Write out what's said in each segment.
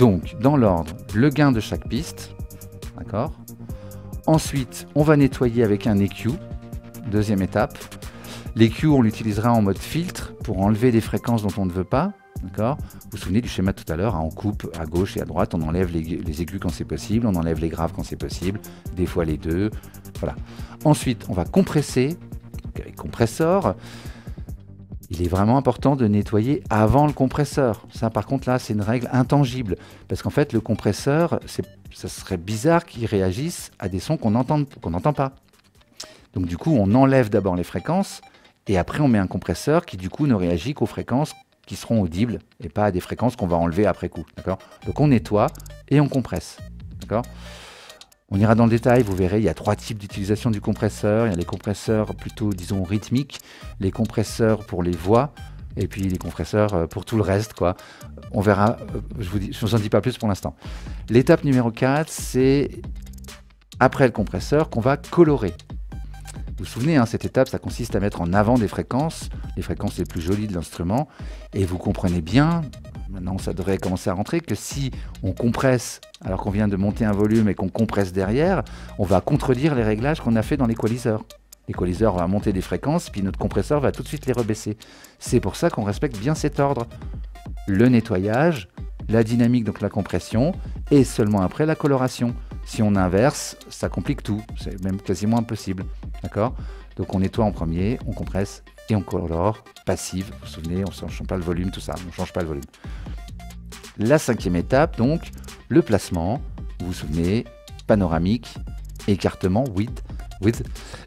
Donc, dans l'ordre, le gain de chaque piste, d'accord. Ensuite, on va nettoyer avec un EQ, deuxième étape. L'EQ, on l'utilisera en mode filtre pour enlever des fréquences dont on ne veut pas, d'accord. Vous vous souvenez du schéma tout à l'heure, hein, on coupe à gauche et à droite, on enlève les aigus quand c'est possible, on enlève les graves quand c'est possible, des fois les deux, voilà. Ensuite, on va compresser, avec compresseur. Il est vraiment important de nettoyer avant le compresseur. Ça, par contre, là, c'est une règle intangible. Parce qu'en fait, le compresseur, ça serait bizarre qu'il réagisse à des sons qu'on n'entend pas. Donc, du coup, on enlève d'abord les fréquences et après, on met un compresseur qui, du coup, ne réagit qu'aux fréquences qui seront audibles et pas à des fréquences qu'on va enlever après coup. D'accord ? Donc, on nettoie et on compresse. D'accord ? On ira dans le détail, vous verrez, il y a 3 types d'utilisation du compresseur. Il y a les compresseurs plutôt, disons, rythmiques, les compresseurs pour les voix, et puis les compresseurs pour tout le reste, quoi. On verra, je vous en dis pas plus pour l'instant. L'étape numéro 4, c'est après le compresseur qu'on va colorer. Vous vous souvenez, hein, cette étape, ça consiste à mettre en avant des fréquences, les fréquences les plus jolies de l'instrument, et vous comprenez bien, maintenant ça devrait commencer à rentrer, que si on compresse alors qu'on vient de monter un volume et qu'on compresse derrière, on va contredire les réglages qu'on a fait dans l'équaliseur. L'équaliseur va monter des fréquences, puis notre compresseur va tout de suite les rebaisser. C'est pour ça qu'on respecte bien cet ordre. Le nettoyage, la dynamique, donc la compression, et seulement après la coloration. Si on inverse, ça complique tout, c'est même quasiment impossible. D'accord ? Donc on nettoie en premier, on compresse et on colore, passive, vous vous souvenez, on ne change pas le volume, tout ça, on ne change pas le volume. La 5e étape, donc, le placement, vous vous souvenez, panoramique, écartement, width,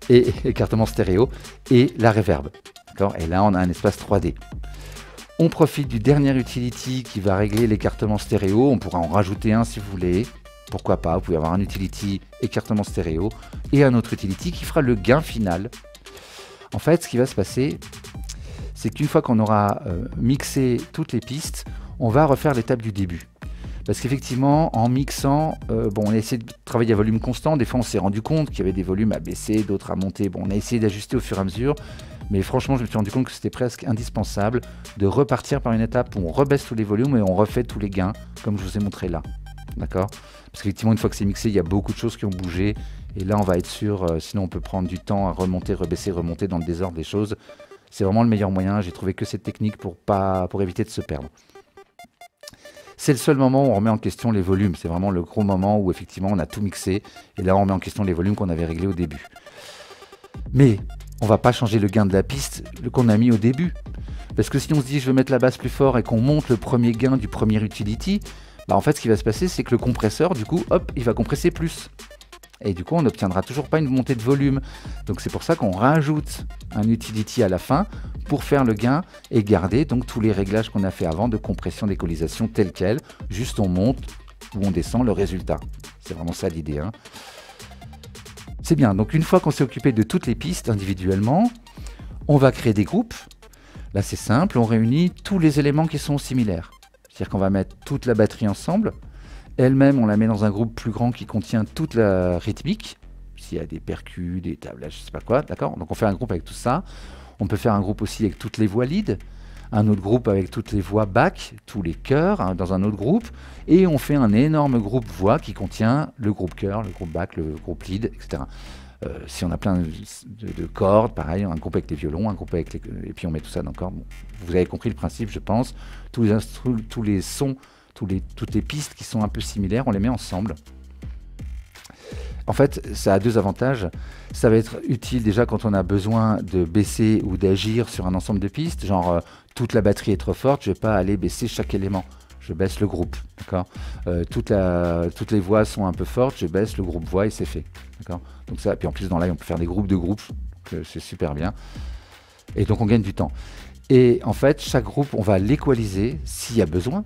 et écartement stéréo, et la reverb. D'accord ? Et là, on a un espace 3D. On profite du dernier utility qui va régler l'écartement stéréo, on pourra en rajouter un si vous voulez, pourquoi pas, vous pouvez avoir un utility écartement stéréo, et un autre utility qui fera le gain final. En fait, ce qui va se passer, c'est qu'une fois qu'on aura mixé toutes les pistes, on va refaire l'étape du début. Parce qu'effectivement, en mixant, on a essayé de travailler à volume constant. Des fois, on s'est rendu compte qu'il y avait des volumes à baisser, d'autres à monter. Bon, on a essayé d'ajuster au fur et à mesure. Mais franchement, je me suis rendu compte que c'était presque indispensable de repartir par une étape où on rebaisse tous les volumes et on refait tous les gains, comme je vous ai montré là. D'accord ? Parce qu'effectivement, une fois que c'est mixé, il y a beaucoup de choses qui ont bougé. Et là, on va être sûr, sinon on peut prendre du temps à remonter, rebaisser, remonter dans le désordre des choses. C'est vraiment le meilleur moyen. J'ai trouvé que cette technique pour éviter de se perdre. C'est le seul moment où on remet en question les volumes. C'est vraiment le gros moment où effectivement on a tout mixé. Et là, on remet en question les volumes qu'on avait réglés au début. Mais on ne va pas changer le gain de la piste qu'on a mis au début. Parce que si on se dit je veux mettre la basse plus fort et qu'on monte le premier gain du premier utility, en fait ce qui va se passer c'est que le compresseur du coup hop il va compresser plus. Et du coup on n'obtiendra toujours pas une montée de volume. Donc c'est pour ça qu'on rajoute un utility à la fin pour faire le gain et garder donc tous les réglages qu'on a fait avant de compression d'équalisation tels quels. Juste on monte ou on descend le résultat. C'est vraiment ça l'idée. Hein. C'est bien, donc une fois qu'on s'est occupé de toutes les pistes individuellement, on va créer des groupes. Là c'est simple, on réunit tous les éléments qui sont similaires. C'est-à-dire qu'on va mettre toute la batterie ensemble. Elle-même, on la met dans un groupe plus grand qui contient toute la rythmique. S'il y a des percus, des tablages, je sais pas quoi, d'accord ? Donc on fait un groupe avec tout ça. On peut faire un groupe aussi avec toutes les voix lead. Un autre groupe avec toutes les voix back, tous les chœurs, hein, dans un autre groupe. Et on fait un énorme groupe voix qui contient le groupe chœur, le groupe back, le groupe lead, etc. Si on a plein de cordes, pareil, un groupe avec les violons, un groupe avec les... Et puis on met tout ça dans le cordes. Bon, vous avez compris le principe, je pense. Tous les sons, toutes les pistes qui sont un peu similaires, on les met ensemble. En fait, ça a deux avantages. Ça va être utile déjà quand on a besoin de baisser ou d'agir sur un ensemble de pistes. Genre, toute la batterie est trop forte, je ne vais pas aller baisser chaque élément. Je baisse le groupe, d'accord. Toutes les voix sont un peu fortes, je baisse le groupe voix et c'est fait, d'accord. Donc ça, puis en plus dans Live, on peut faire des groupes de groupes, c'est super bien. Et donc on gagne du temps. Et en fait, chaque groupe, on va l'équaliser s'il y a besoin.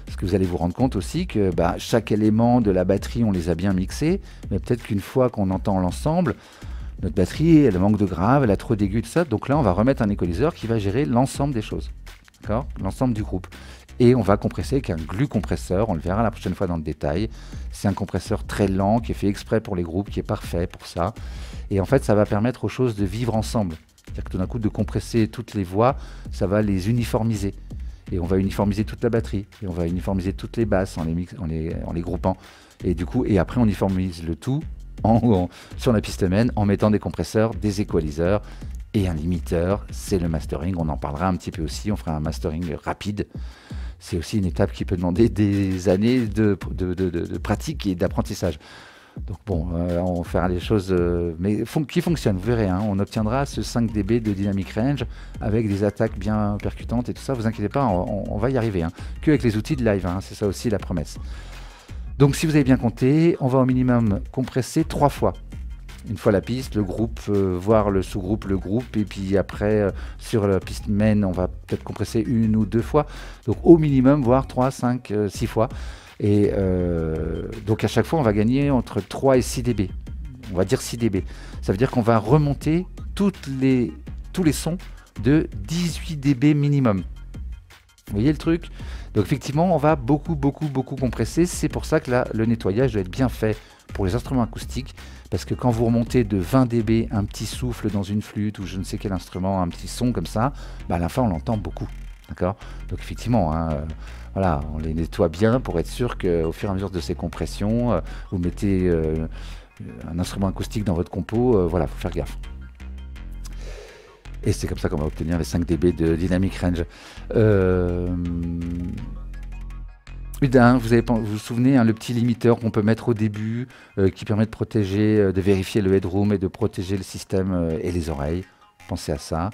Parce que vous allez vous rendre compte aussi que chaque élément de la batterie, on les a bien mixés, mais peut-être qu'une fois qu'on entend l'ensemble, notre batterie, elle manque de grave, elle a trop d'aigus, tout ça. Donc là, on va remettre un équaliseur qui va gérer l'ensemble des choses, d'accord, l'ensemble du groupe. Et on va compresser avec un glue compresseur, on le verra la prochaine fois dans le détail. C'est un compresseur très lent qui est fait exprès pour les groupes, qui est parfait pour ça. Et en fait, ça va permettre aux choses de vivre ensemble. C'est-à-dire que tout d'un coup, de compresser toutes les voix, ça va les uniformiser. et on va uniformiser toute la batterie, et on va uniformiser toutes les basses en les groupant. Et du coup, et après on uniformise le tout sur la piste main en mettant des compresseurs, des équaliseurs et un limiteur. C'est le mastering, on en parlera un petit peu aussi, on fera un mastering rapide. C'est aussi une étape qui peut demander des années de pratique et d'apprentissage. Donc bon, on fera les choses mais qui fonctionnent, vous verrez, hein, on obtiendra ce 5 dB de dynamic range avec des attaques bien percutantes et tout ça, vous inquiétez pas, on va y arriver, hein, que avec les outils de live, hein, c'est ça aussi la promesse. Donc si vous avez bien compté, on va au minimum compresser 3 fois. Une fois la piste, le groupe, voire le sous-groupe, le groupe, et puis après sur la piste main, on va peut-être compresser 1 ou 2 fois. Donc au minimum, voire 3, 5, 6 fois. Et donc à chaque fois, on va gagner entre 3 et 6 dB. On va dire 6 dB. Ça veut dire qu'on va remonter tous les sons de 18 dB minimum. Vous voyez le truc? Donc effectivement, on va beaucoup compresser. C'est pour ça que là, le nettoyage doit être bien fait pour les instruments acoustiques. Parce que quand vous remontez de 20 dB, un petit souffle dans une flûte ou je ne sais quel instrument, un petit son comme ça, bah à la fin, on l'entend beaucoup. D'accord? Donc effectivement, hein, voilà, on les nettoie bien pour être sûr qu'au fur et à mesure de ces compressions, vous mettez un instrument acoustique dans votre compo, voilà, faut faire gaffe. Et c'est comme ça qu'on va obtenir les 5 dB de dynamic range. Vous vous souvenez, hein, le petit limiteur qu'on peut mettre au début, qui permet de protéger, de vérifier le headroom et de protéger le système et les oreilles. Pensez à ça.